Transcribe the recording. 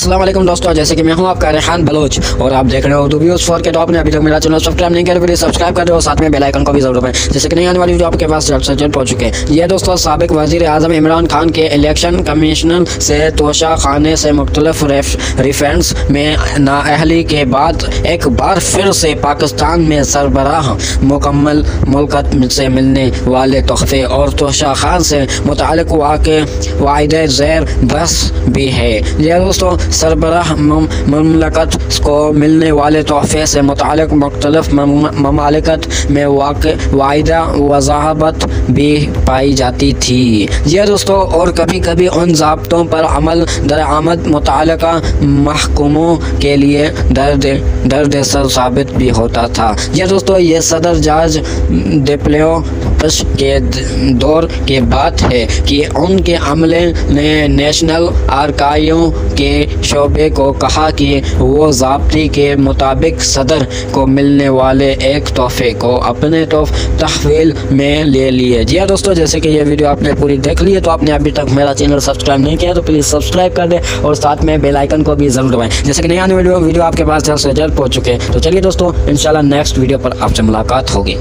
अस्सलाम वालेकुम दोस्तों, जैसे कि मैं हूं आपका रेहान बलोच और आप देख रहे हो उर्दू व्यूज़ 4 के। तो आपने अभी तक मेरा चैनल सब्सक्राइब नहीं किया तो प्लीज सब्सक्राइब कर दो और साथ में बेल आइकन को भी जरूर दबाएं, जैसे कि नई आने वाली वीडियो आपके पास जल्द से जल्द पहुंच चुके हैं। ये दोस्तों, साबिक वज़ीर आज़म इमरान खान के इलेक्शन कमीशन से तोशा खाने से मुख्तलिफ रिफरेंड्स में नाअहली के बाद एक बार फिर से पाकिस्तान में सरबराह मुकम्मल मुल्कत से मिलने वाले तोहफे और तोशा खान से मुताल्लिक़ वाक़े ज़ेर बहस भी है। यह दोस्तों, सरबराह ममलकत को मिलने वाले तोहफे से मुताल्लिक़ मुख्तलिफ ममालिकत में वाइदा वज़ाहत भी पाई जाती थी। यह दोस्तों, और कभी कभी उन ज़ाब्तों पर अमल दरामद मुताल्लिक़ा महकुमों के लिए दर्द सर साबित भी होता था। यह दोस्तों, ये सदर जॉर्ज डब्ल्यू बुश के दौर की बात है कि उनके अमले ने नेशनल आर्काइव के शोबे को कहा कि वो ज़ाब्ते के मुताबिक सदर को मिलने वाले एक तोहफे को अपने तहवील में ले लिए। जी हाँ दोस्तों, जैसे कि ये वीडियो आपने पूरी देख ली है, तो आपने अभी तक मेरा चैनल सब्सक्राइब नहीं किया तो प्लीज़ सब्सक्राइब कर दें और साथ में बेल आइकन को भी ज़रूर दबाएं, जैसे कि नई आने वीडियो आपके पास जल्द से जल्द पहुँच चुके हैं। तो चलिए दोस्तों, इंशाल्लाह नेक्स्ट वीडियो पर आपसे मुलाकात होगी।